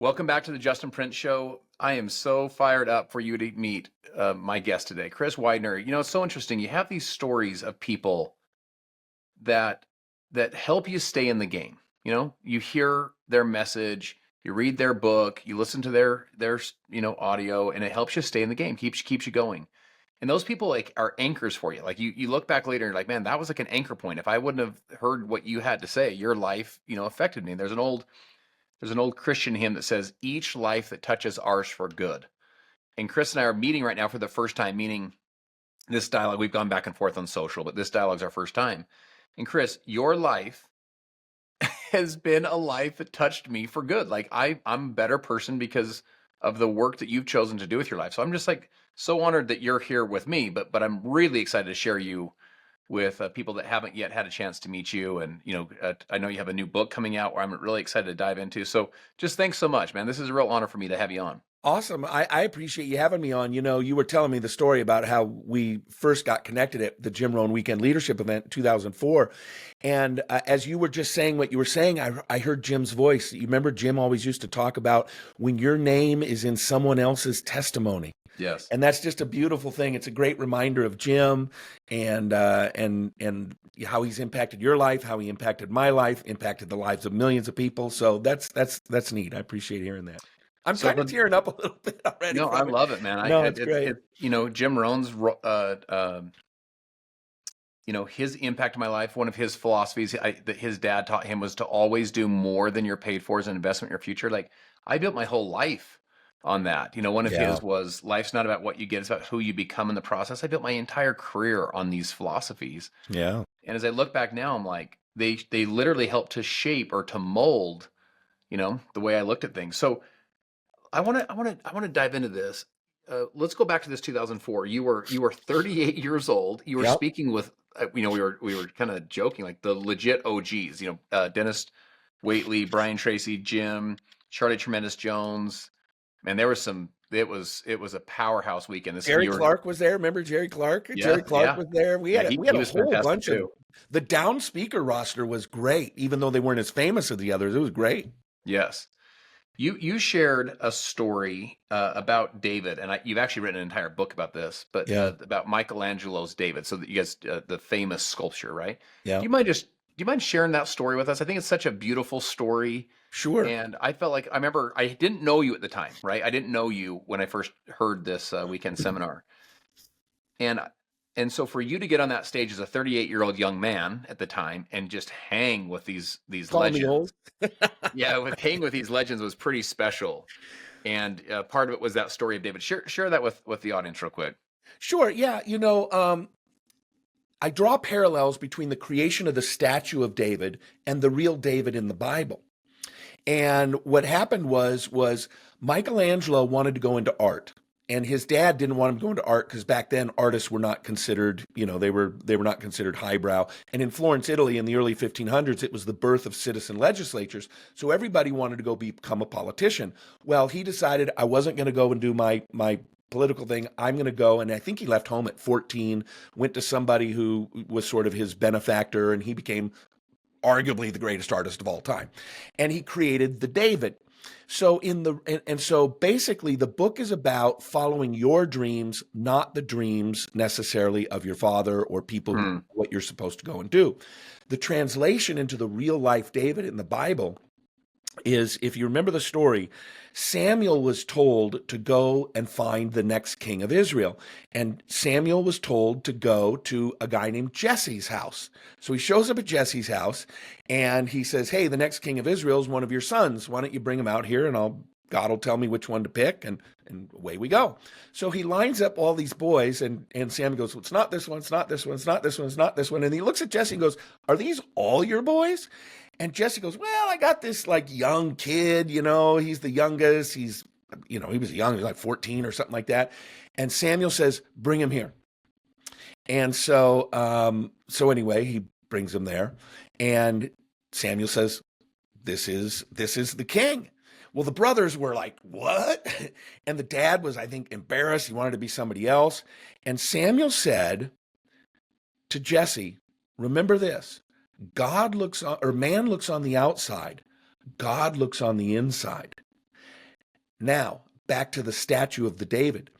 Welcome back to the Justin Prince Show. I am so fired up for you to meet my guest today, Chris Widener. You know, it's so interesting. You have these stories of people that help you stay in the game. You know, you hear their message, you read their book, you listen to their audio, and it helps you stay in the game, keeps you going. And those people like are anchors for you. Like you look back later and you're like, man, that was like an anchor point. If I wouldn't have heard what you had to say, your life, affected me. There's an old Christian hymn that says, each life that touches ours for good. And Chris and I are meeting right now for the first time, meaning this dialogue, we've gone back and forth on social, but this dialogue is our first time. And Chris, your life has been a life that touched me for good. Like I'm a better person because of the work that you've chosen to do with your life. So I'm just like so honored that you're here with me, but I'm really excited to share you with people that haven't yet had a chance to meet you. And, I know you have a new book coming out where I'm really excited to dive into. So just thanks so much, man. This is a real honor for me to have you on. Awesome. I appreciate you having me on. You know, you were telling me the story about how we first got connected at the Jim Rohn Weekend Leadership Event in 2004. And as you were just saying what you were saying, I heard Jim's voice. You remember Jim always used to talk about when your name is in someone else's testimony. Yes. And that's just a beautiful thing. It's a great reminder of Jim and how he's impacted your life, how he impacted my life, impacted the lives of millions of people. So that's neat. I appreciate hearing that. I'm So kind of tearing up a little bit already no, I from it. love it, man. No, it's great. Jim Rohn's, his impact on my life, one of his philosophies that his dad taught him was to always do more than you're paid for as an investment in your future. Like I built my whole life on that. One of Yeah. his was life's not about what you get, it's about who you become in the process. I built my entire career on these philosophies. Yeah. And as I look back now, I'm like, they literally helped to shape or to mold, the way I looked at things. So I want to dive into this. Let's go back to this 2004. You were 38 years old. You were Yep. speaking with, we were kind of joking, like the legit OGs. Dennis Waitley, Brian Tracy, Jim, Charlie Tremendous Jones. Man, there was some. It was a powerhouse weekend. Jerry Clark was there. Remember Jerry Clark? Yeah, Jerry Clark yeah, was there. We yeah. had He we had a was whole fantastic bunch of too. the down speaker roster was great, even though they weren't as famous as the others. It was great. Yes. You shared a story about David, and you've actually written an entire book about this, but Yeah. about Michelangelo's David. So that you guys, the famous sculpture, right? Yeah. Do you mind sharing that story with us? I think it's such a beautiful story, Sure. and I felt like I remember I didn't know you at the time, right? I didn't know you when I first heard this weekend seminar, and and so for you to get on that stage as a 38-year-old young man at the time and just hang with these Call me legends, old. yeah, hang with these legends was pretty special. And part of it was that story of David. Share that with the audience real quick. Sure. Yeah. I draw parallels between the creation of the statue of David and the real David in the Bible. And what happened was Michelangelo wanted to go into art, and his dad didn't want him to go into art because back then artists were not considered, they were not considered highbrow. And in Florence, Italy, in the early 1500s, it was the birth of citizen legislatures. So everybody wanted to go become a politician. Well, he decided I wasn't going to go and do my political thing. I'm going to go, and I think he left home at 14, went to somebody who was sort of his benefactor, and he became arguably the greatest artist of all time. And he created the David. So basically the book is about following your dreams, not the dreams necessarily of your father or people who Hmm. what you're supposed to go and do. The translation into the real life David in the Bible is, if you remember the story, Samuel was told to go and find the next king of Israel. And Samuel was told to go to a guy named Jesse's house. So he shows up at Jesse's house and he says, hey, the next king of Israel is one of your sons. Why don't you bring him out here and God will tell me which one to pick, and away we go. So he lines up all these boys, and Samuel goes, well, it's not this one, it's not this one, it's not this one, it's not this one. And he looks at Jesse and goes, are these all your boys? And Jesse goes, well, I got this like young kid, he's the youngest. He was young, he was like 14 or something like that. And Samuel says, bring him here. And so anyway, he brings him there. And Samuel says, this is the king. Well, the brothers were like, what? And the dad was, I think, embarrassed. He wanted to be somebody else. And Samuel said to Jesse, remember this. Man looks on the outside. God looks on the inside. Now, back to the statue of the David.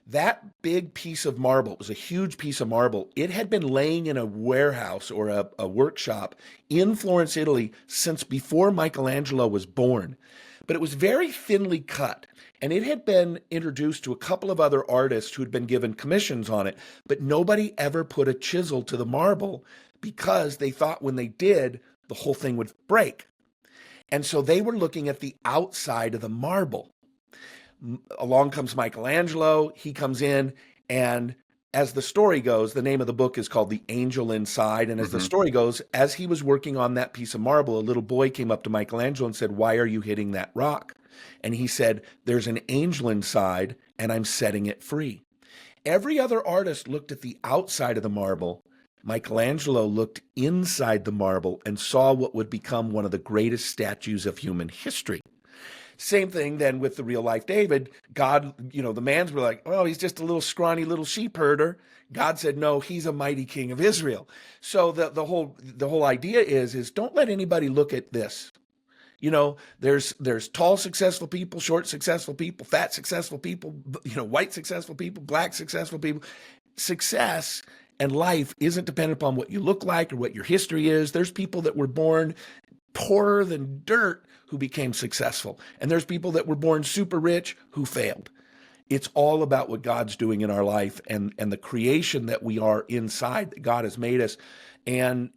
That big piece of marble, it was a huge piece of marble. It had been laying in a warehouse or a workshop in Florence, Italy, since before Michelangelo was born. But it was very thinly cut, and it had been introduced to a couple of other artists who had been given commissions on it, but nobody ever put a chisel to the marble because they thought when they did, the whole thing would break. And so they were looking at the outside of the marble. Along comes Michelangelo. He comes in, and as the story goes, the name of the book is called The Angel Inside. And as the story goes, as he was working on that piece of marble, a little boy came up to Michelangelo and said, "Why are you hitting that rock?" And he said, "There's an angel inside, and I'm setting it free." Every other artist looked at the outside of the marble. Michelangelo looked inside the marble and saw what would become one of the greatest statues of human history. Same thing then with the real life David. God, the mans were like, "Oh, he's just a little scrawny little sheep herder." God said, "No, he's a mighty king of Israel." So the whole idea is don't let anybody look at this. There's tall successful people, short successful people, fat successful people, white successful people, black successful people. Success and life isn't dependent upon what you look like or what your history is. There's people that were born poorer than dirt who became successful. And there's people that were born super rich who failed. It's all about what God's doing in our life and the creation that we are inside that God has made us. And,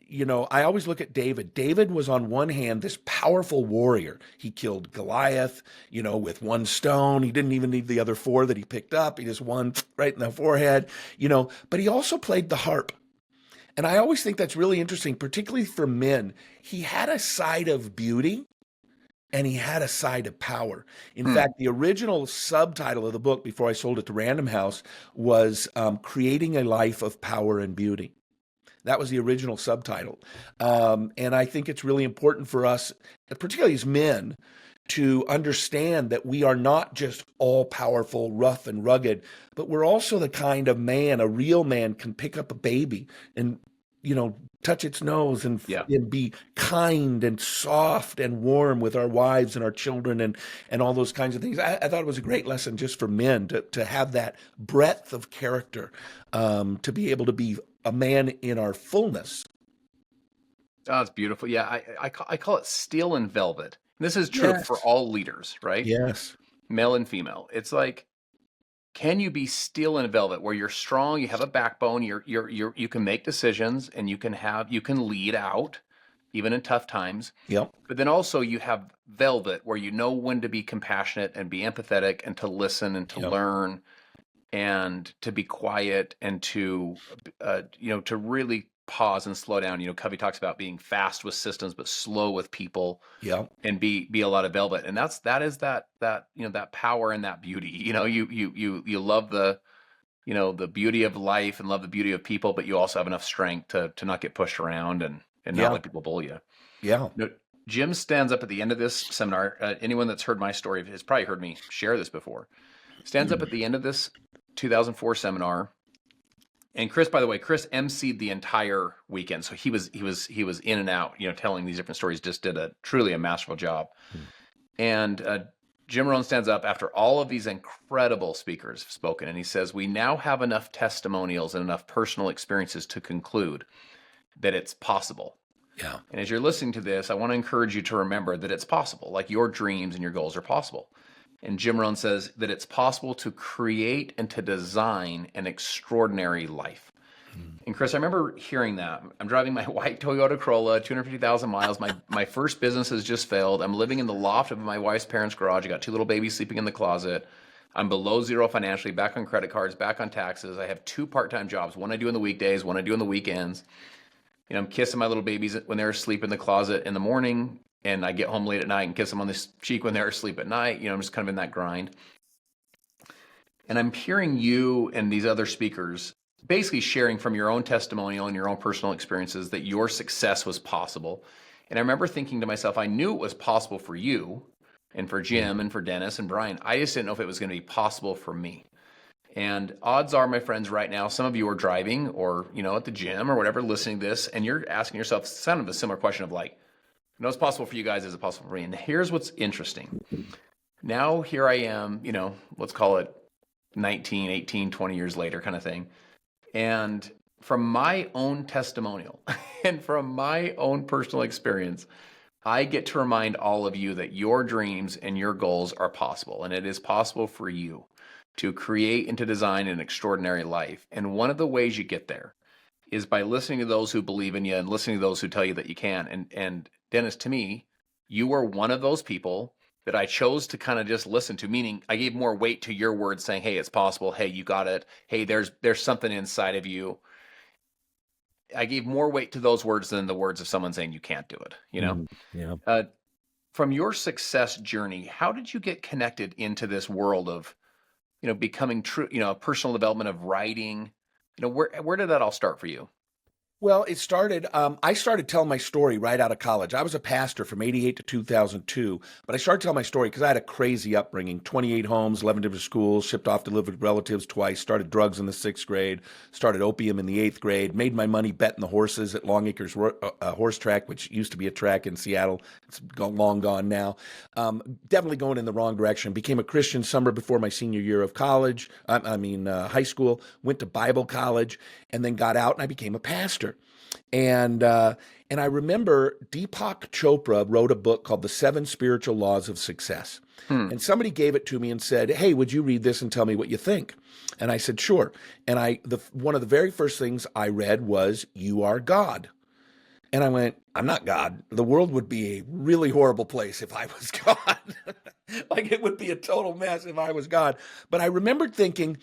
I always look at David. David was on one hand this powerful warrior. He killed Goliath, with one stone. He didn't even need the other four that he picked up. He just won right in the forehead, but he also played the harp. And I always think that's really interesting, particularly for men. He had a side of beauty and he had a side of power. In fact, the original subtitle of the book before I sold it to Random House was Creating a Life of Power and Beauty. That was the original subtitle. And I think it's really important for us, particularly as men, to understand that we are not just all powerful, rough and rugged, but we're also the kind of man, a real man can pick up a baby and, touch its nose and be kind and soft and warm with our wives and our children and all those kinds of things. I thought it was a great lesson just for men to have that breadth of character, to be able to be a man in our fullness. Oh, it's beautiful. Yeah, I call it steel and velvet. This is true for all leaders, right? Yes. Male and female. It's like, can you be steel and velvet where you're strong, you have a backbone, you can make decisions and you can lead out even in tough times. Yep. But then also you have velvet where you know when to be compassionate and be empathetic and to listen and to learn and to be quiet and to to really pause and slow down. Covey talks about being fast with systems but slow with people. Yeah. And be a lot of velvet. And that is that power and that beauty. You love the beauty of life and love the beauty of people, but you also have enough strength to not get pushed around and not let people bully you. Yeah. Jim stands up at the end of this seminar. Anyone that's heard my story has probably heard me share this before. Stands up at the end of this 2004 seminar. And Chris, by the way, Chris emceed the entire weekend, so he was in and out, telling these different stories. Just did truly a masterful job. And Jim Rohn stands up after all of these incredible speakers have spoken, and he says, "We now have enough testimonials and enough personal experiences to conclude that it's possible." Yeah. And as you're listening to this, I want to encourage you to remember that it's possible. Like your dreams and your goals are possible. And Jim Rohn says that it's possible to create and to design an extraordinary life. And Chris, I remember hearing that. I'm driving my white Toyota Corolla, 250,000 miles. My first business has just failed. I'm living in the loft of my wife's parents' garage. I got two little babies sleeping in the closet. I'm below zero financially, back on credit cards, back on taxes. I have two part-time jobs. One I do in the weekdays, one I do on the weekends. I'm kissing my little babies when they're asleep in the closet in the morning. And I get home late at night and kiss them on the cheek when they're asleep at night. I'm just kind of in that grind. And I'm hearing you and these other speakers basically sharing from your own testimonial and your own personal experiences that your success was possible. And I remember thinking to myself, I knew it was possible for you and for Jim and for Dennis and Brian. I just didn't know if it was going to be possible for me. And odds are, my friends, right now, some of you are driving or, at the gym or whatever, listening to this, and you're asking yourself kind of a similar question of like, it's possible for you guys, is it possible for me? And here's what's interesting. Now here I am, let's call it 19, 18, 20 years later kind of thing. And from my own testimonial and from my own personal experience, I get to remind all of you that your dreams and your goals are possible, and it is possible for you to create and to design an extraordinary life. And one of the ways you get there is by listening to those who believe in you and listening to those who tell you that you can. And Dennis, to me, you were one of those people that I chose to kind of just listen to, meaning I gave more weight to your words saying, "Hey, it's possible. Hey, you got it. Hey, there's something inside of you." I gave more weight to those words than the words of someone saying you can't do it. Yeah. Uh, from your success journey, how did you get connected into this world of, becoming true, personal development of writing? Where did that all start for you? Well, I started telling my story right out of college. I was a pastor from 88 to 2002, but I started telling my story because I had a crazy upbringing, 28 homes, 11 different schools, shipped off to live with relatives twice, started drugs in the sixth grade, started opium in the eighth grade, made my money betting the horses at Long Acres Horse Track, which used to be a track in Seattle. It's long gone now. Definitely going in the wrong direction. Became a Christian summer before my senior year of college, high school, went to Bible college, and then got out and I became a pastor. And I remember Deepak Chopra wrote a book called The Seven Spiritual Laws of Success. Hmm. And somebody gave it to me and said, "Hey, would you read this and tell me what you think?" And I said, "Sure." And one of the very first things I read was, "You are God." And I went, "I'm not God. The world would be a really horrible place if I was God." Like it would be a total mess if I was God. But I remembered thinking,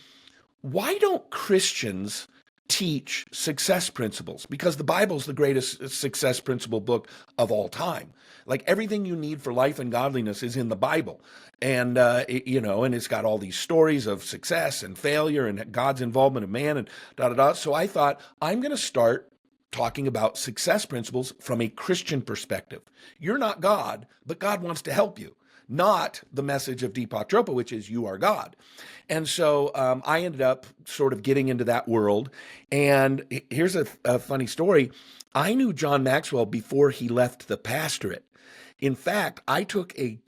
why don't Christians teach success principles? Because the Bible's the greatest success principle book of all time. Like everything you need for life and godliness is in the Bible. And, and it's got all these stories of success and failure and God's involvement of man and da da da. So I thought, I'm going to start talking about success principles from a Christian perspective. You're not God, but God wants to help you, not the message of Deepak Chopra, which is you are God. And so I ended up sort of getting into that world. And here's a funny story. I knew John Maxwell before he left the pastorate. In fact, I took a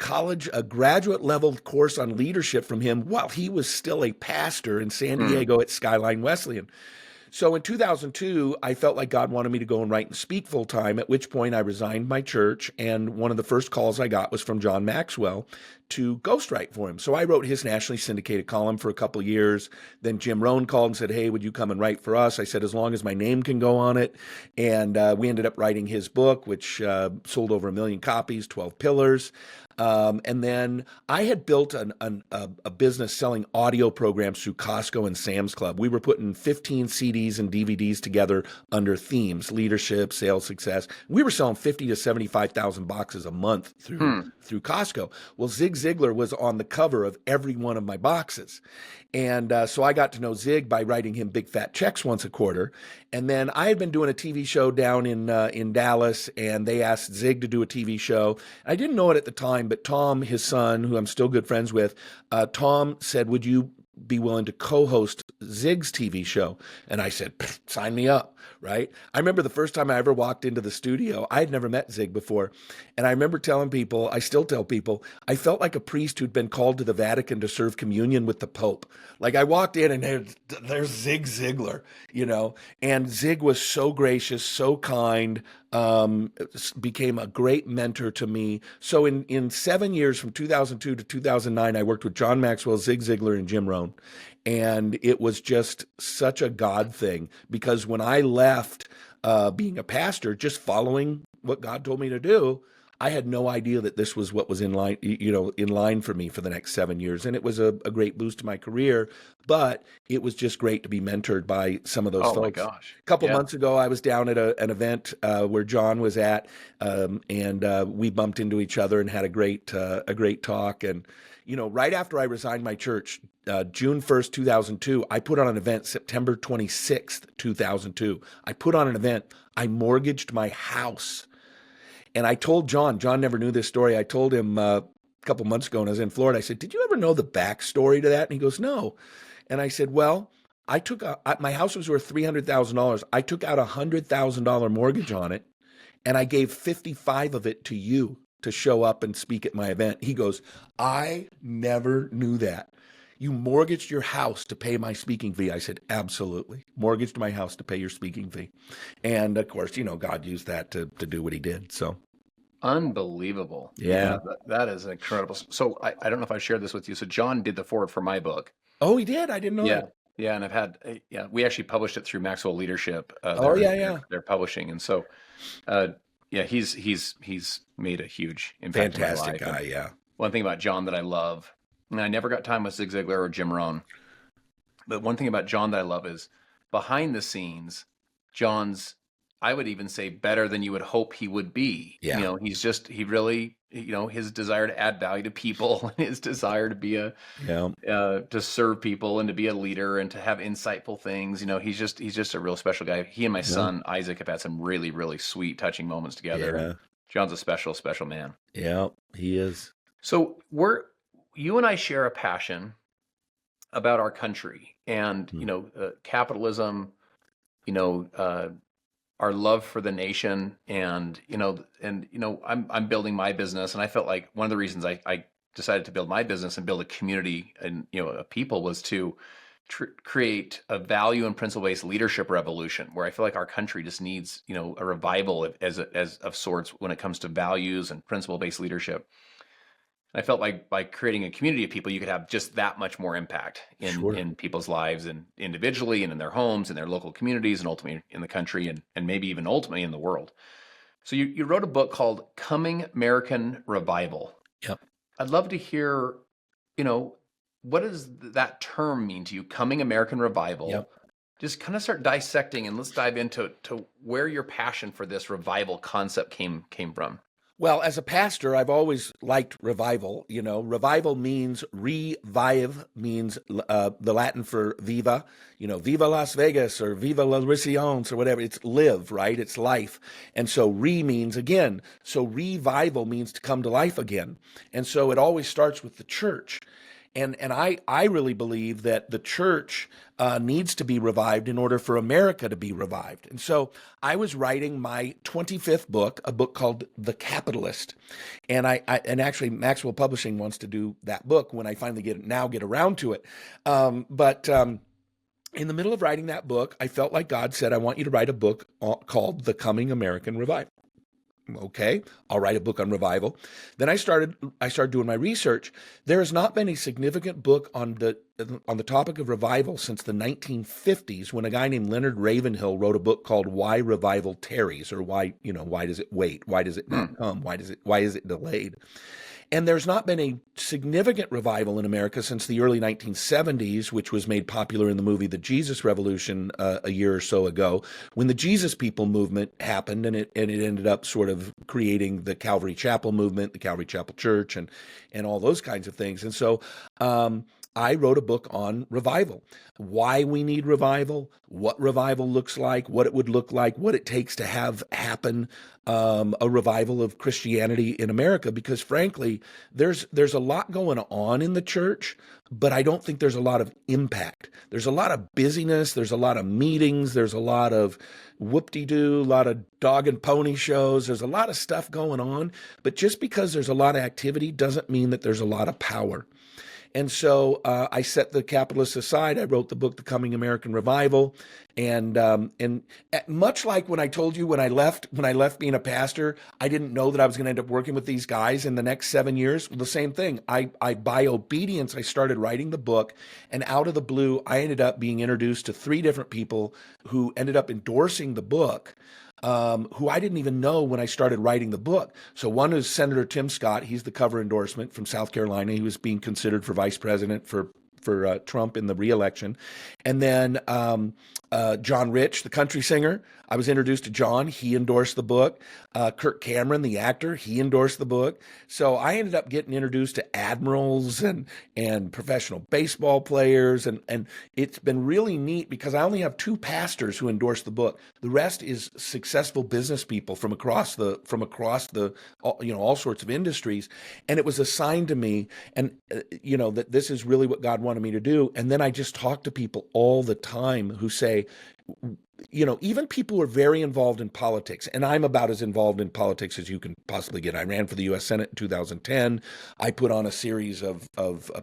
graduate level course on leadership from him while he was still a pastor in San Hmm. Diego at Skyline Wesleyan. So in 2002, I felt like God wanted me to go and write and speak full time, at which point I resigned my church. And one of the first calls I got was from John Maxwell to ghostwrite for him. So I wrote his nationally syndicated column for a couple of years. Then Jim Rohn called and said, "Hey, would you come and write for us?" I said, "As long as my name can go on it." And we ended up writing his book, which sold over 1 million copies, 12 Pillars. And then I had built a business selling audio programs through Costco and Sam's Club. We were putting 15 CDs and DVDs together under themes: leadership, sales, success. We were selling 50 to 75,000 boxes a month Hmm. through Costco. Well, Zig Ziglar was on the cover of every one of my boxes. And so I got to know Zig by writing him big fat checks once a quarter. And then I had been doing a TV show down in Dallas, and they asked Zig to do a TV show. I didn't know it at the time, but Tom, his son, who I'm still good friends with, Tom said, "Would you be willing to co-host Zig's TV show?" And I said, "Sign me up." Right? I remember the first time I ever walked into the studio, I had never met Zig before. And I remember telling people, I still tell people, I felt like a priest who'd been called to the Vatican to serve communion with the Pope. Like I walked in and there's Zig Ziglar, and Zig was so gracious, so kind, became a great mentor to me. So in 7 years, from 2002 to 2009, I worked with John Maxwell, Zig Ziglar, and Jim Rohn. And it was just such a God thing, because when I left being a pastor, just following what God told me to do, I had no idea that this was what was in line for me for the next 7 years. And it was a great boost to my career, but it was just great to be mentored by some of those Oh my folks. gosh. A couple Yeah. months ago, I was down at an event where John was at, and we bumped into each other and had a great talk. And right after I resigned my church, June 1st, 2002, I put on an event. September 26th, 2002, I put on an event. I mortgaged my house. And I told John never knew this story. I told him a couple months ago when I was in Florida, I said, "Did you ever know the backstory to that?" And he goes, "No." And I said, "Well, my house was worth $300,000. I took out $100,000 mortgage on it, and I gave 55 of it to you." to show up and speak at my event. He goes, I never knew that. You mortgaged your house to pay my speaking fee. I said, absolutely. Mortgaged my house to pay your speaking fee. And of course, God used that to do what he did. So, Unbelievable. yeah. That is incredible. So I don't know if I shared this with you. So John did the forward for my book. Oh, he did? I didn't know Yeah. that. Yeah. And I've had, we actually published it through Maxwell Leadership. Oh, yeah, yeah. They're publishing. And so, yeah, he's made a huge impact in my Fantastic life. And guy, yeah. one thing about John that I love, and I never got time with Zig Ziglar or Jim Rohn, but one thing about John that I love is behind the scenes, John's, I would even say, better than you would hope he would be. Yeah. He really, his desire to add value to people, his desire to be Yeah. to serve people and to be a leader and to have insightful things. He's just a real special guy. He and my son Isaac have had some really, really sweet, touching moments together. Yeah. John's a special, special man. Yeah, he is. So you and I share a passion about our country and, capitalism, our love for the nation and, I'm building my business. And I felt like one of the reasons I decided to build my business and build a community and, of people was to create a value and principle-based leadership revolution where I feel like our country just needs, a revival as of sorts when it comes to values and principle-based leadership. I felt like by creating a community of people, you could have just that much more impact in people's lives and individually and in their homes and their local communities and ultimately in the country and maybe even ultimately in the world. So you wrote a book called Coming American Revival. Yep. I'd love to hear, what does that term mean to you, Coming American Revival? Yep. Just kind of start dissecting and let's dive into where your passion for this revival concept came from. Well, as a pastor, I've always liked revival. Revival means revive, means the Latin for viva, viva Las Vegas or viva la Risiones or whatever. It's live, right? It's life. And so means again. So revival means to come to life again. And so it always starts with the church. And I really believe that the church needs to be revived in order for America to be revived. And so I was writing my 25th book, a book called The Capitalist. And and actually Maxwell Publishing wants to do that book when I finally get around to it. But in the middle of writing that book, I felt like God said, I want you to write a book called The Coming American Revival. Okay, I'll write a book on revival. Then I started doing my research. There has not been a significant book on the topic of revival since the 1950s, when a guy named Leonard Ravenhill wrote a book called Why Revival Tarries, or why does it wait? Why does it not come? Why is it delayed? And there's not been a significant revival in America since the early 1970s, which was made popular in the movie The Jesus Revolution a year or so ago, when the Jesus People movement happened, and it ended up sort of creating the Calvary Chapel movement, the Calvary Chapel Church, and all those kinds of things. And so I wrote a book on revival, why we need revival, what revival looks like, what it would look like, what it takes to have happen a revival of Christianity in America. Because frankly, there's a lot going on in the church, but I don't think there's a lot of impact. There's a lot of busyness. There's a lot of meetings. There's a lot of whoop-de-doo, a lot of dog and pony shows. There's a lot of stuff going on. But just because there's a lot of activity doesn't mean that there's a lot of power. And so I set the capitalists aside. I wrote the book, The Coming American Revival. And much like when I told you when I left being a pastor, I didn't know that I was going to end up working with these guys in the next 7 years. Well, the same thing. I by obedience, I started writing the book. And out of the blue, I ended up being introduced to 3 different people who ended up endorsing the book. Who I didn't even know when I started writing the book. So one is Senator Tim Scott. He's the cover endorsement from South Carolina. He was being considered for vice president for Trump in the re-election. And then John Rich, the country singer. I was introduced to John. He endorsed the book. Kirk Cameron, the actor, he endorsed the book. So I ended up getting introduced to admirals and professional baseball players. And it's been really neat because I only have 2 pastors who endorsed the book. The rest is successful business people from across the all sorts of industries. And it was a sign to me and that this is really what God wanted me to do. And then I just talk to people all the time who say, even people who are very involved in politics, and I'm about as involved in politics as you can possibly get. I ran for the U.S. Senate in 2010. I put on a series of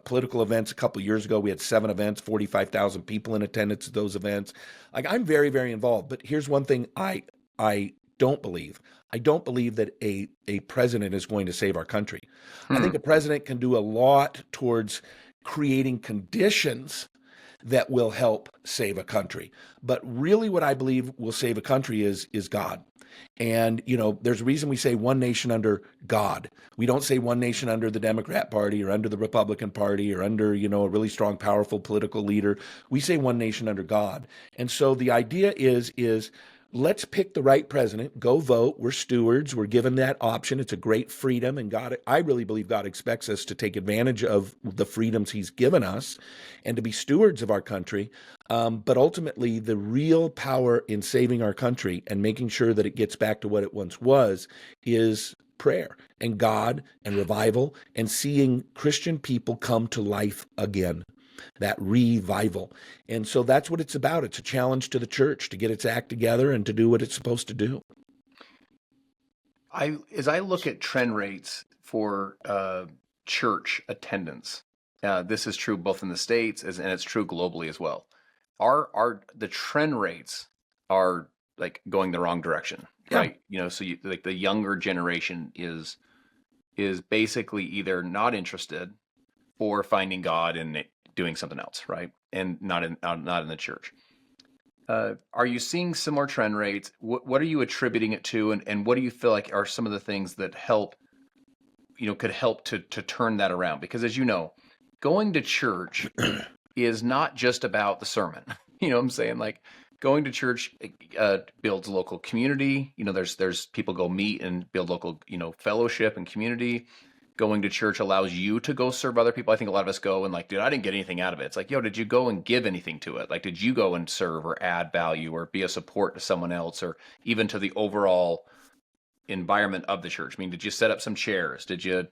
political events a couple of years ago. We had 7 events, 45,000 people in attendance at those events. Like, I'm very, very involved. But here's one thing I don't believe. I don't believe that a president is going to save our country. I Hmm. think a president can do a lot towards creating conditions that will help save a country. But really what I believe will save a country is God. And, there's a reason we say one nation under God. We don't say one nation under the Democrat Party or under the Republican Party or under, a really strong, powerful political leader. We say one nation under God. And so the idea is let's pick the right president, go vote. We're stewards. We're given that option. It's a great freedom. And God, I really believe God expects us to take advantage of the freedoms he's given us and to be stewards of our country. But ultimately, the real power in saving our country and making sure that it gets back to what it once was is prayer and God and revival and seeing Christian people come to life again. That revival. And so that's what it's about. It's a challenge to the church to get its act together and to do what it's supposed to do. As I look at trend rates for church attendance, this is true both in the States and it's true globally as well. The trend rates are like going the wrong direction, Yeah. right? So like the younger generation is basically either not interested or finding God and doing something else, right? And not in the church. Are you seeing similar trend rates? What are you attributing it to, and what do you feel like are some of the things that could help to turn that around? Because as you know, going to church is not just about the sermon. You know what I'm saying? Like going to church builds local community. There's people go meet and build local, fellowship and community. Going to church allows you to go serve other people. I think a lot of us go and like, dude, I didn't get anything out of it. It's like, yo, did you go and give anything to it? Like, did you go and serve or add value or be a support to someone else or even to the overall environment of the church? I mean, did you set up some chairs? Did you,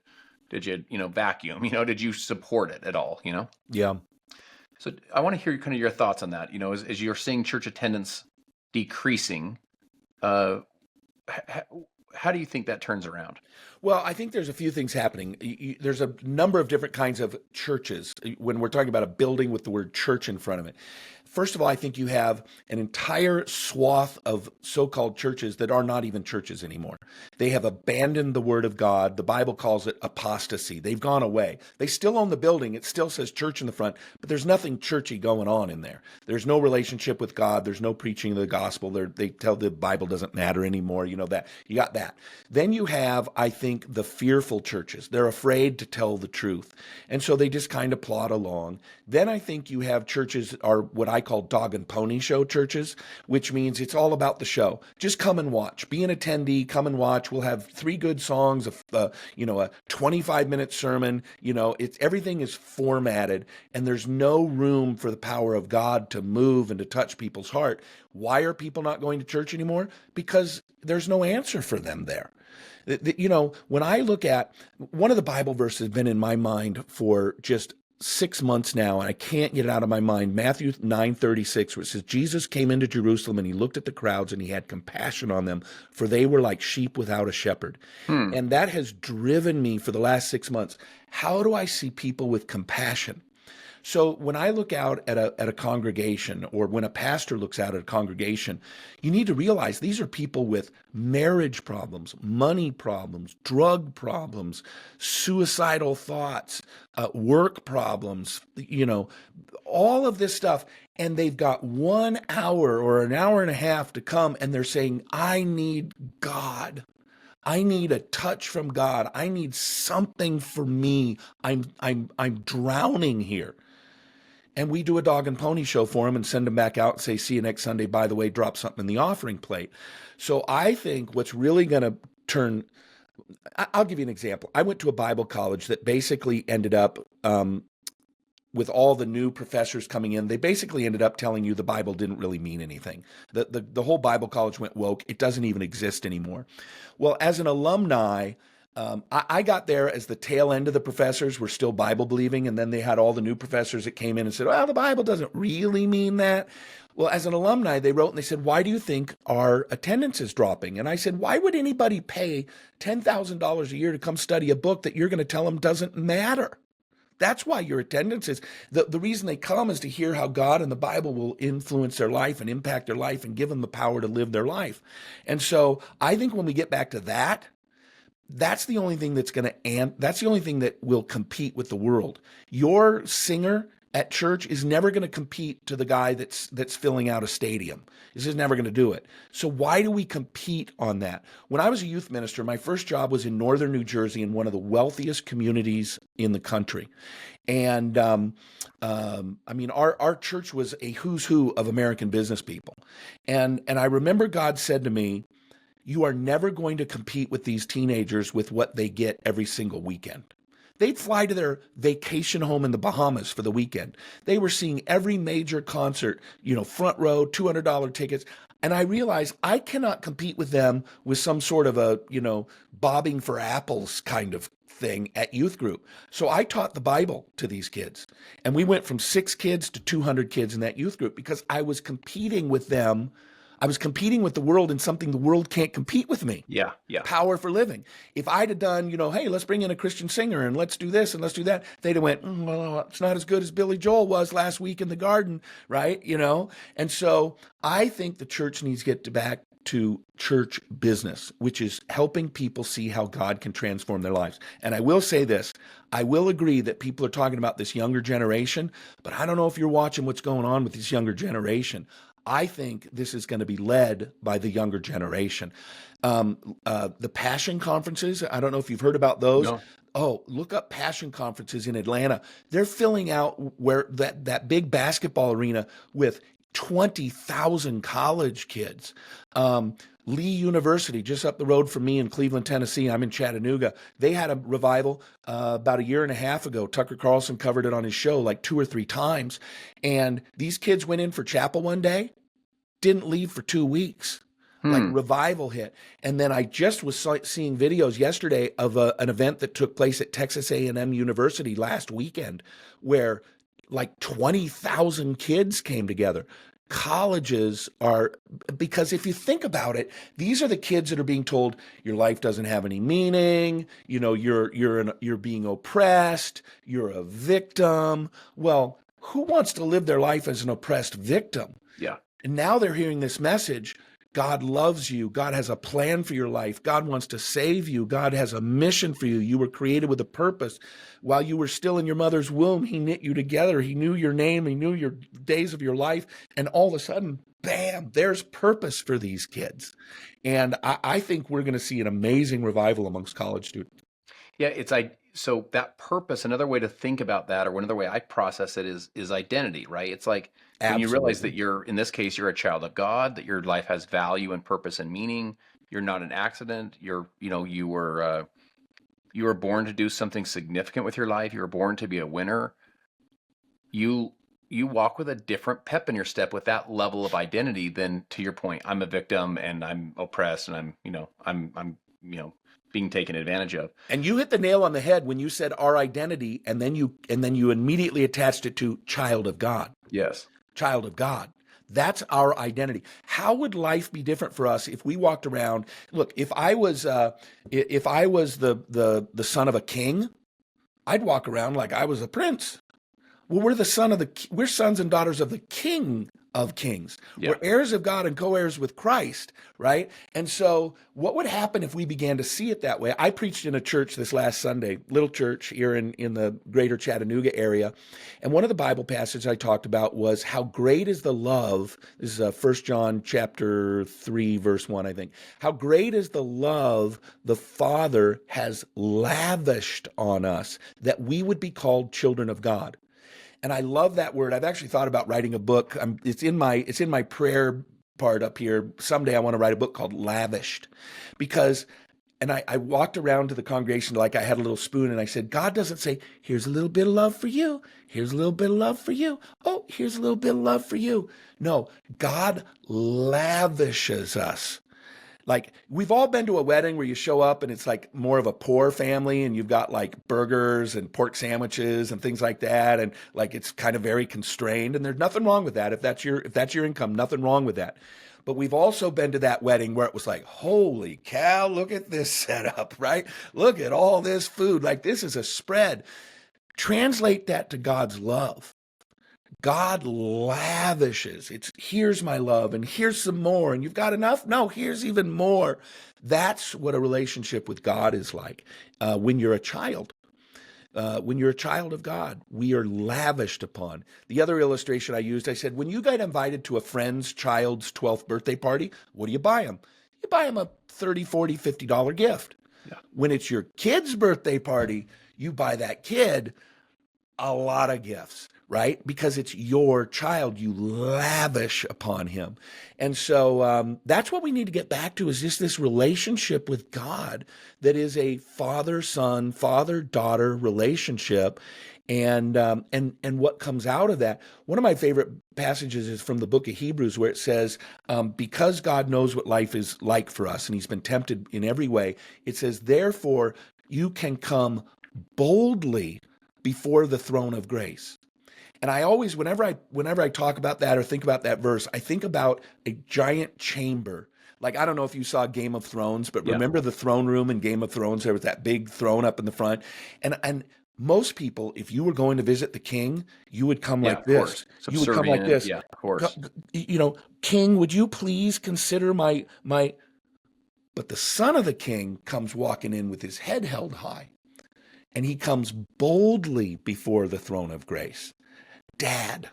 vacuum? Did you support it at all? Yeah. So I want to hear kind of your thoughts on that. As you're seeing church attendance decreasing, how do you think that turns around? Well, I think there's a few things happening. There's a number of different kinds of churches when we're talking about a building with the word church in front of it. First of all, I think you have an entire swath of so-called churches that are not even churches anymore. They have abandoned the word of God. The Bible calls it apostasy. They've gone away. They still own the building. It still says church in the front, but there's nothing churchy going on in there. There's no relationship with God. There's no preaching of the gospel. They tell the Bible doesn't matter anymore. That. You got that. Then you have, I think, the fearful churches. They're afraid to tell the truth. And so they just kind of plod along. Then I think you have churches that are what I call dog and pony show churches, which means it's all about the show. Just come and watch. Be an attendee. Come and watch. We'll have 3 good songs, a 25-minute sermon. Everything is formatted, and there's no room for the power of God to move and to touch people's heart. Why are people not going to church anymore? Because there's no answer for them there. When I look at one of the Bible verses has been in my mind for just 6 months now, and I can't get it out of my mind. Matthew 9:36, where it says, Jesus came into Jerusalem and he looked at the crowds and he had compassion on them, for they were like sheep without a shepherd. And that has driven me for the last 6 months. How do I see people with compassion? So when I look out at a congregation, or when a pastor looks out at a congregation, you need to realize these are people with marriage problems, money problems, drug problems, suicidal thoughts, work problems, all of this stuff. And they've got 1 hour or an hour and a half to come, and they're saying, I need God. I need a touch from God. I need something for me. I'm drowning here. And we do a dog and pony show for them and send them back out and say, see you next Sunday. By the way, drop something in the offering plate. So I think what's really going to I'll give you an example. I went to a Bible college that basically ended up, with all the new professors coming in, they basically ended up telling you the Bible didn't really mean anything. The whole Bible college went woke. It doesn't even exist anymore. Well, as an alumni, I got there as the tail end of the professors were still Bible believing, and then they had all the new professors that came in and said, well, the Bible doesn't really mean that. Well, as an alumni, they wrote and they said, why do you think our attendance is dropping? And I said, why would anybody pay $10,000 a year to come study a book that you're going to tell them doesn't matter? That's why your attendance is the reason they come is to hear how God and the Bible will influence their life and impact their life and give them the power to live their life. And so I think when we get back to that, that's the only thing that's the only thing that will compete with the world. Your singer at church is never going to compete to the guy that's filling out a stadium. This is never going to do it. So why do we compete on that? When I was a youth minister, my first job was in northern New Jersey in one of the wealthiest communities in the country. And I mean, our church was a who's who of American business people. And I remember God said to me, you are never going to compete with these teenagers with what they get every single weekend. They'd fly to their vacation home in the Bahamas for the weekend. They were seeing every major concert, front row, $200 tickets. And I realized I cannot compete with them with some sort of a, bobbing for apples kind of thing at youth group. So I taught the Bible to these kids. And we went from 6 kids to 200 kids in that youth group because I was competing with them. I was competing with the world in something the world can't compete with me. Yeah, yeah. Power for living. If I'd have done, hey, let's bring in a Christian singer and let's do this and let's do that, they'd have went, well, it's not as good as Billy Joel was last week in the garden, right? And so I think the church needs to get back to church business, which is helping people see how God can transform their lives. And I will say this, I will agree that people are talking about this younger generation, but I don't know if you're watching what's going on with this younger generation. I think this is going to be led by the younger generation. The Passion conferences, I don't know if you've heard about those. No. Oh, look up Passion conferences in Atlanta. They're filling out where that big basketball arena with 20,000 college kids. Lee University, just up the road from me in Cleveland, Tennessee. I'm in Chattanooga. They had a revival about a year and a half ago. Tucker Carlson covered it on his show like 2 or 3 times. And these kids went in for chapel one day, didn't leave for 2 weeks. Like revival hit. And then I just was seeing videos yesterday of an event that took place at Texas A&M University last weekend where like 20,000 kids came together. Colleges are, because if you think about it, these are the kids that are being told your life doesn't have any meaning, you're being oppressed, you're a victim. Well, who wants to live their life as an oppressed victim? Yeah. And now they're hearing this message. God loves you. God has a plan for your life. God wants to save you. God has a mission for you. You were created with a purpose. While you were still in your mother's womb, he knit you together. He knew your name. He knew your days of your life. And all of a sudden, bam, there's purpose for these kids. And I think we're going to see an amazing revival amongst college students. Yeah, so that purpose, another way to think about that, or another way I process it is identity, right? It's like when you realize that in this case, you're a child of God, that your life has value and purpose and meaning. You're not an accident. You were born to do something significant with your life. You were born to be a winner. You walk with a different pep in your step with that level of identity than, to your point, I'm a victim and I'm oppressed and I'm being taken advantage of. And you hit the nail on the head when you said our identity, and then you immediately attached it to child of God. Yes. Child of God. That's our identity. How would life be different for us if we walked around? Look, if I was the son of a king, I'd walk around like I was a prince. Well, we're sons and daughters of the King of Kings. Yeah. We're heirs of God and co-heirs with Christ, right? And so what would happen if we began to see it that way? I preached in a church this last Sunday, little church here in the greater Chattanooga area. And one of the Bible passages I talked about was how great is the love. This is 1 John chapter 3, verse 1, I think. How great is the love the Father has lavished on us that we would be called children of God. And I love that word. I've actually thought about writing a book. It's in my prayer part up here. Someday I want to write a book called Lavished, because, and I walked around to the congregation like I had a little spoon and I said, God doesn't say, here's a little bit of love for you. Here's a little bit of love for you. Oh, here's a little bit of love for you. No, God lavishes us. Like we've all been to a wedding where you show up and it's like more of a poor family and you've got like burgers and pork sandwiches and things like that. And like it's kind of very constrained. And there's nothing wrong with that. If that's your income, nothing wrong with that. But we've also been to that wedding where it was like, holy cow, look at this setup, right? Look at all this food. Like this is a spread. Translate that to God's love. God lavishes. It's here's my love and here's some more. And you've got enough? No, here's even more. That's what a relationship with God is like when you're a child. When you're a child of God, we are lavished upon. The other illustration I used, I said, when you get invited to a friend's child's 12th birthday party, what do you buy them? You buy them a $30, $40, $50 gift. Yeah. When it's your kid's birthday party, you buy that kid a lot of gifts, right? Because it's your child. You lavish upon him. And so that's what we need to get back to is just this relationship with God that is a father-son, father-daughter relationship. And what comes out of that, one of my favorite passages is from the book of Hebrews where it says, because God knows what life is like for us and he's been tempted in every way, it says, therefore, you can come boldly before the throne of grace. And I always, whenever I talk about that or think about that verse, I think about a giant chamber. Like, I don't know if you saw Game of Thrones, but Yeah. remember the throne room in Game of Thrones? There was that big throne up in the front. And most people, if you were going to visit the king, you would come Yeah, like of this. course. You would come like Subservient. this. Yeah, of course. King, would you please consider my. But the son of the king comes walking in with his head held high. And he comes boldly before the throne of grace. Dad.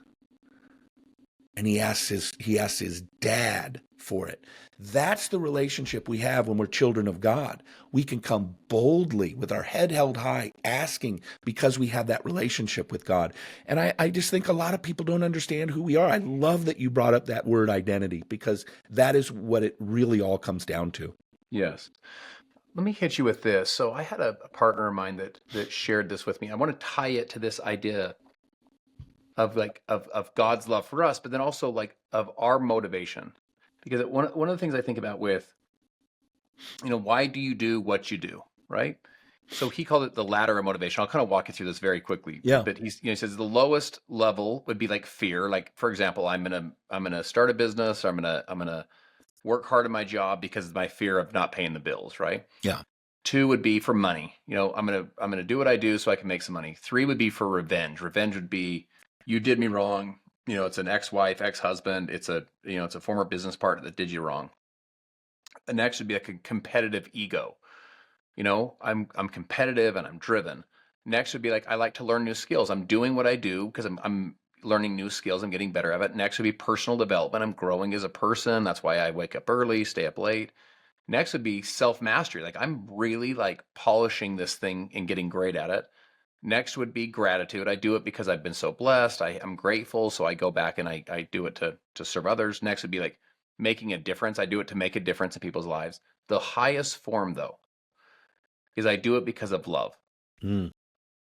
And he asks his dad for it. That's the relationship we have when we're children of God. We can come boldly with our head held high, asking because we have that relationship with God. And I just think a lot of people don't understand who we are. I love that you brought up that word identity because that is what it really all comes down to. Yes. Let me hit you with this. So I had a partner of mine that shared this with me. I want to tie it to this idea of like of God's love for us, but then also like of our motivation. Because one of the things I think about with, why do you do what you do, right? So he called it the ladder of motivation. I'll kind of walk you through this very quickly. Yeah. But he says the lowest level would be like fear. Like for example, I'm gonna start a business. Or I'm gonna work hard at my job because of my fear of not paying the bills, right? Yeah. 2 would be for money. I'm gonna do what I do so I can make some money. 3 would be for revenge. Revenge would be you did me wrong. It's an ex-wife, ex-husband. It's a former business partner that did you wrong. The next would be like a competitive ego. I'm competitive and I'm driven. Next would be like I like to learn new skills. I'm doing what I do because I'm learning new skills. I'm getting better at it. Next would be personal development. I'm growing as a person. That's why I wake up early, stay up late. Next would be self-mastery. Like I'm really like polishing this thing and getting great at it. Next would be gratitude. I do it because I've been so blessed. I'm grateful. So I go back and I do it to serve others. Next would be like making a difference. I do it to make a difference in people's lives. The highest form though is I do it because of love. Mm.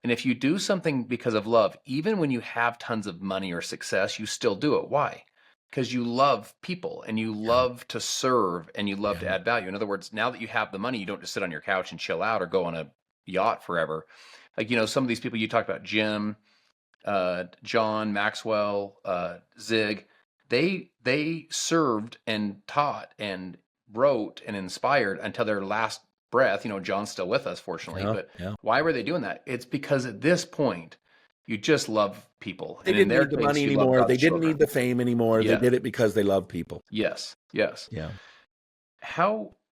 And if you do something because of love, even when you have tons of money or success, you still do it. Why? Because you love people and you Yeah. love to serve and you love to Yeah. add value. In other words, now that you have the money, you don't just sit on your couch and chill out or go on a yacht forever. Like, some of these people you talked about, Jim, John, Maxwell, Zig, they served and taught and wrote and inspired until their last breath. John's still with us, fortunately, Yeah. but Yeah. why were they doing that? It's because at this point, you just love people. They And in didn't their need the case, money you love anymore. They God's didn't need children. the fame anymore. They Yeah. did it because they love people. Yes. Yes. Yeah.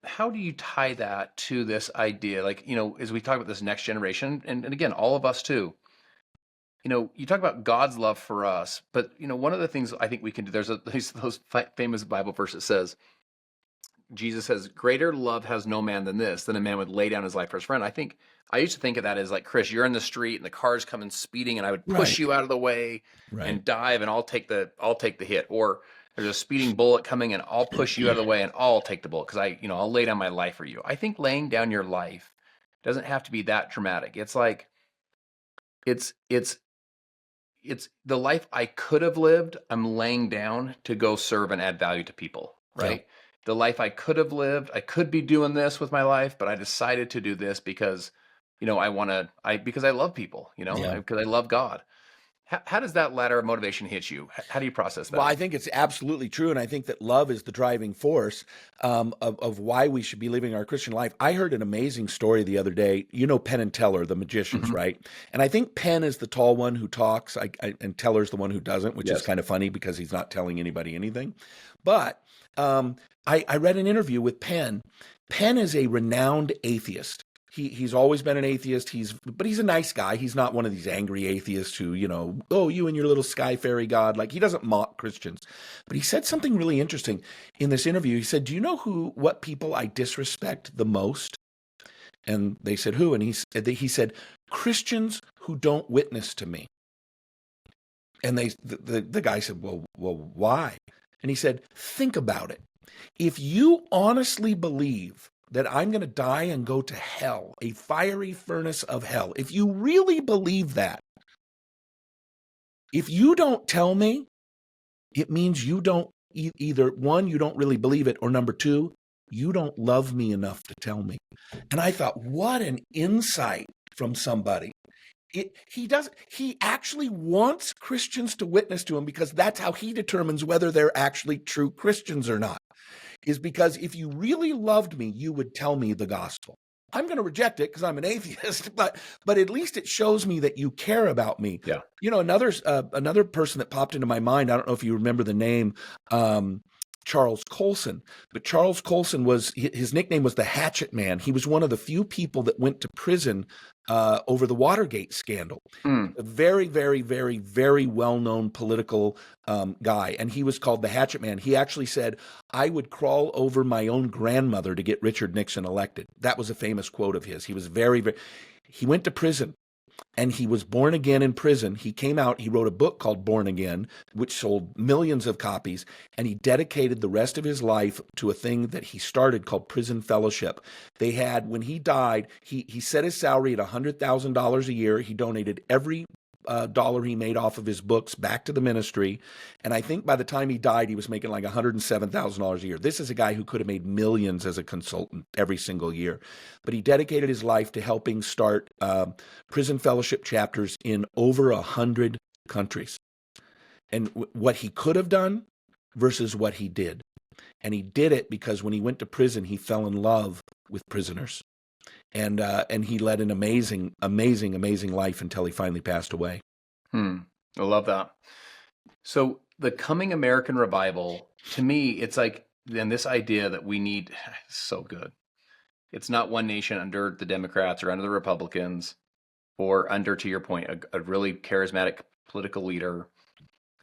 How do you tie that to this idea? Like, as we talk about this next generation, and again, all of us too, you talk about God's love for us, but one of the things I think we can do, there's those famous Bible verse that says, Jesus says, greater love has no man than this, than a man would lay down his life for his friend. I used to think of that as like, Chris, you're in the street and the car's coming speeding and I would push Right. you out of the way Right. and dive and I'll take the hit. Or there's a speeding bullet coming and I'll push you out of the way and I'll take the bullet because I'll lay down my life for you. I think laying down your life doesn't have to be that dramatic. It's like, it's the life I could have lived, I'm laying down to go serve and add value to people, Yeah. right? the life I could have lived. I could be doing this with my life, but I decided to do this because, because I love people, Yeah. because I love God. How does that ladder of motivation hit you? How do you process Well, that? I think it's absolutely true. And I think that love is the driving force of why we should be living our Christian life. I heard an amazing story the other day. You know Penn and Teller, the magicians, Mhm. right? And I think Penn is the tall one who talks, and Teller's the one who doesn't, which is Yes. kind of funny because he's not telling anybody anything. But I read an interview with Penn. Penn is a renowned atheist. He's always been an atheist. But he's a nice guy. He's not one of these angry atheists who, oh, you and your little sky fairy god. Like, he doesn't mock Christians. But he said something really interesting in this interview. He said, "Do you know what people I disrespect the most?" And they said, "Who?" And he said, "Christians who don't witness to me." And the guy said, well, why? And he said, "Think about it. If you honestly believe that I'm going to die and go to hell, a fiery furnace of hell, if you really believe that, if you don't tell me, it means you don't either, one, you don't really believe it, or number two, you don't love me enough to tell me." And I thought, what an insight from somebody. He actually wants Christians to witness to him because that's how he determines whether they're actually true Christians or not. Is because if you really loved me, you would tell me the gospel. I'm going to reject it because I'm an atheist, but at least it shows me that you care about me. Yeah. Another person that popped into my mind. I don't know if you remember the name. Charles Colson, but Charles Colson his nickname was the Hatchet Man. He was one of the few people that went to prison over the Watergate scandal. Mm. A very, very, very, very well-known political guy, and he was called the Hatchet Man. He actually said, "I would crawl over my own grandmother to get Richard Nixon elected." That was a famous quote of his. He was very, very. He went to prison. And he was born again in prison. He came out, he wrote a book called Born Again, which sold millions of copies. And he dedicated the rest of his life to a thing that he started called Prison Fellowship. When he died, he set his salary at $100,000 a year. He donated every dollar he made off of his books back to the ministry. And I think by the time he died, he was making like $107,000 a year. This is a guy who could have made millions as a consultant every single year. But he dedicated his life to helping start prison fellowship chapters in over 100 countries. And what he could have done versus what he did. And he did it because when he went to prison, he fell in love with prisoners. And he led an amazing, amazing, amazing life until he finally passed away. I love that. So the coming American revival, to me, it's like, then this idea that we need, so good. It's not one nation under the Democrats or under the Republicans, or under, to your point, a really charismatic political leader.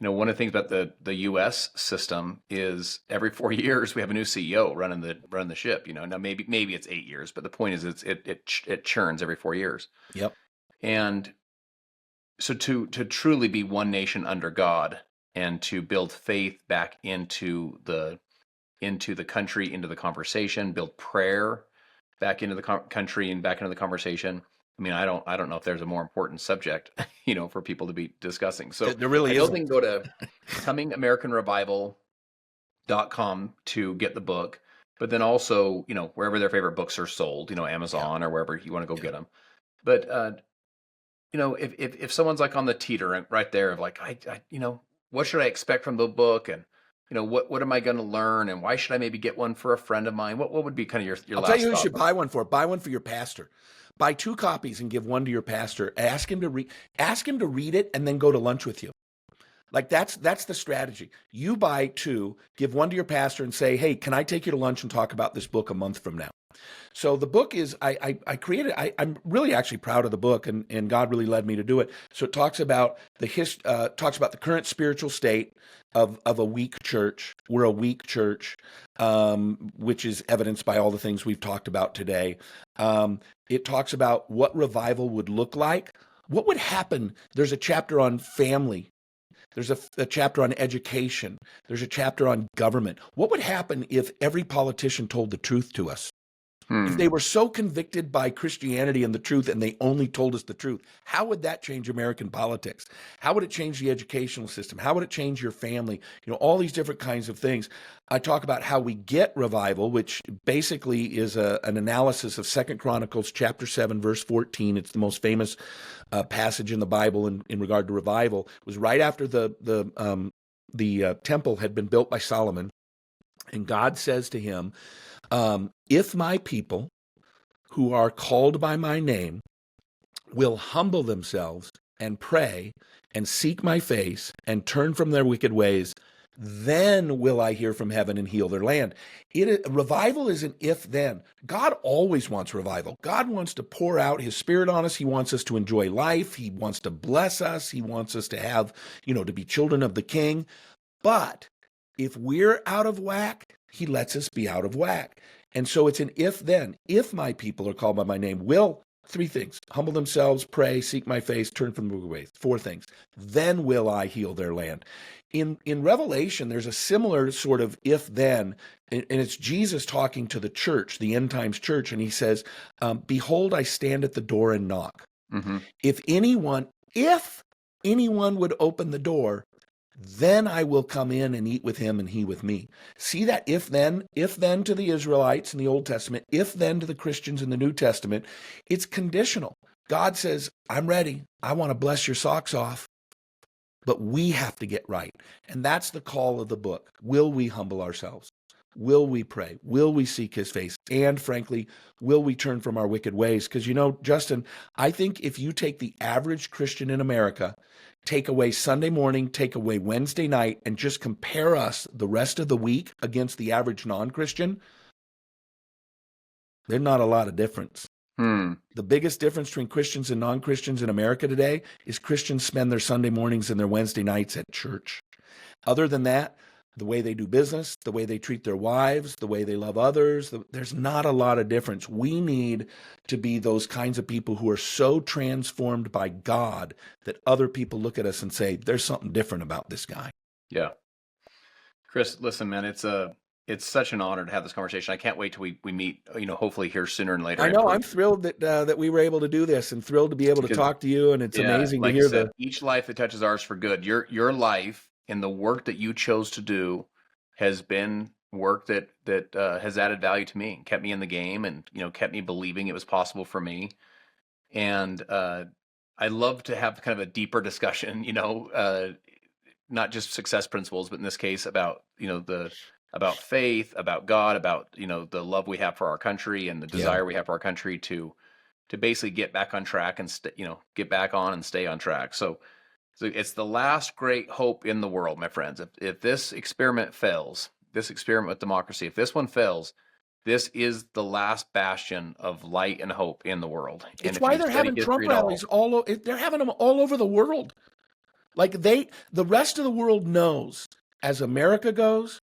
One of the things about the U.S. system is every 4 years we have a new CEO running the ship. Now maybe it's 8 years, but the point is it churns every 4 years. Yep. And so to truly be one nation under God and to build faith back into the country, into the conversation, build prayer back into the country and back into the conversation. I mean, I don't know if there's a more important subject, for people to be discussing. So There really I know isn't. they can go to comingamericanrevival.com to get the book, but then also, wherever their favorite books are sold, Amazon or wherever you want to go get them. But if someone's like on the teeter right there of like, I what should I expect from the book, and what am I going to learn, and why should I maybe get one for a friend of mine? What would be kind of your I'll last tell you who you thought? should buy one for. Buy one for your pastor. Buy 2 copies and give one to your pastor. Ask him to read it and then go to lunch with you. Like that's the strategy. You buy 2, give one to your pastor and say, "Hey, can I take you to lunch and talk about this book a month from now?" So the book is, I created, I'm really actually proud of the book, and God really led me to do it. So it talks about talks about the current spiritual state of a weak church. We're a weak church, which is evidenced by all the things we've talked about today. It talks about what revival would look like. What would happen? There's a chapter on family. There's a chapter on education. There's a chapter on government. What would happen if every politician told the truth to us? If Hmm. they were so convicted by Christianity and the truth and they only told us the truth, how would that change American politics? How would it change the educational system? How would it change your family? All these different kinds of things. I talk about how we get revival, which basically is an analysis of Second Chronicles chapter 7, verse 14. It's the most famous passage in the Bible in regard to revival. It was right after the temple had been built by Solomon, and God says to him, if my people who are called by my name will humble themselves and pray and seek my face and turn from their wicked ways, then will I hear from heaven and heal their land. Revival is an if-then. God always wants revival. God wants to pour out his spirit on us. He wants us to enjoy life. He wants to bless us. He wants us to have, to be children of the King. But if we're out of whack, he lets us be out of whack. And so it's an if-then. If my people are called by my name, will, three things: humble themselves, pray, seek my face, turn from their wicked ways. Four things. Then will I heal their land. In Revelation, there's a similar sort of if-then, and it's Jesus talking to the church, the end times church, and he says, behold, I stand at the door and knock. Mm-hmm. If anyone would open the door, then I will come in and eat with him and he with me. See that if then to the Israelites in the Old Testament, if then to the Christians in the New Testament, it's conditional. God says, I'm ready. I want to bless your socks off. But we have to get right. And that's the call of the book. Will we humble ourselves? Will we pray? Will we seek his face? And frankly, will we turn from our wicked ways? Because, Justin, I think if you take the average Christian in America, take away Sunday morning, take away Wednesday night, and just compare us the rest of the week against the average non-Christian, there's not a lot of difference. The biggest difference between Christians and non-Christians in America today is Christians spend their Sunday mornings and their Wednesday nights at church. Other than that, the way they do business, the way they treat their wives, the way they love others, there's not a lot of difference. We need to be those kinds of people who are so transformed by God that other people look at us and say, there's something different about this guy. Yeah. Chris, listen, man, it's such an honor to have this conversation. I can't wait till we meet, hopefully here sooner and later. I know. I'm thrilled that we were able to do this, and thrilled to be able to talk to you. And it's amazing to hear each life that touches ours for good. Your life and the work that you chose to do has been work that has added value to me, kept me in the game, and kept me believing it was possible for me. And I love to have kind of a deeper discussion, not just success principles, but in this case about about faith, about God, about the love we have for our country and the desire we have for our country to basically get back on track and get back on and stay on track. So it's the last great hope in the world, my friends. If this experiment fails, this experiment with democracy, if this one fails, this is the last bastion of light and hope in the world. It's why they're having Trump rallies they're having them all over the world. Like the rest of the world knows, as America goes,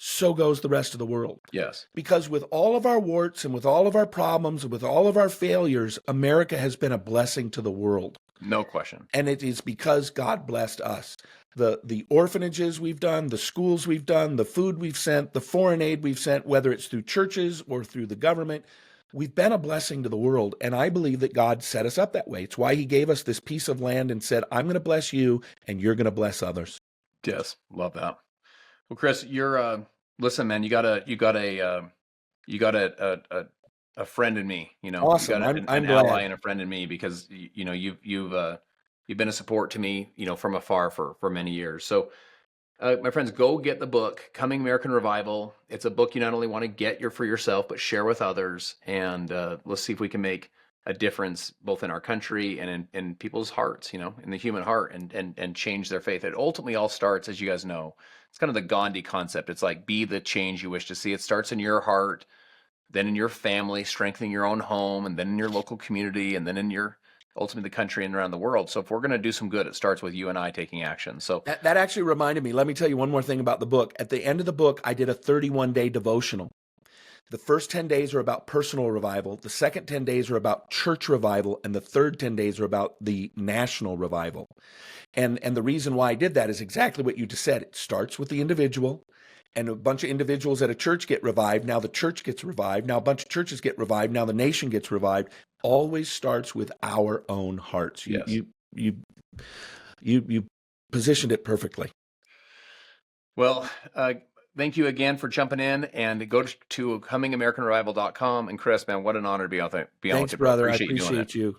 so goes the rest of the world. Yes. Because with all of our warts and with all of our problems and with all of our failures, America has been a blessing to the world. No question. And it is because God blessed us. The orphanages we've done, the schools we've done, the food we've sent, the foreign aid we've sent, whether it's through churches or through the government, we've been a blessing to the world. And I believe that God set us up that way. It's why he gave us this piece of land and said, I'm going to bless you and you're going to bless others. Yes. Love that. Well, Chris, you're listen, man, you got a friend in me, Awesome. You got I'm an glad. ally and a friend in me, because you've been a support to me, from afar for many years. So my friends, go get the book, Coming American Revival. It's a book you not only want to get for yourself, but share with others. And let's see if we can make a difference both in our country and in people's hearts, in the human heart, and change their faith. It ultimately all starts, as you guys know, it's kind of the Gandhi concept. It's like, be the change you wish to see. It starts in your heart, then in your family, strengthening your own home, and then in your local community, and then in your ultimately the country and around the world. So if we're going to do some good, it starts with you and I taking action. So that actually reminded me, let me tell you one more thing about the book. At the end of the book, I did a 31-day devotional. The first 10 days are about personal revival. The second 10 days are about church revival. And the third 10 days are about the national revival. And the reason why I did that is exactly what you just said. It starts with the individual. and a bunch of individuals at a church get revived. Now the church gets revived. Now a bunch of churches get revived. Now the nation gets revived. Always starts with our own hearts. Yes. You positioned it perfectly. Well, thank you again for jumping in, and go to comingamericanrevival.com. And Chris, man, what an honor to be on with you. Thanks, bro. brother. I Appreciate you doing it. appreciate you.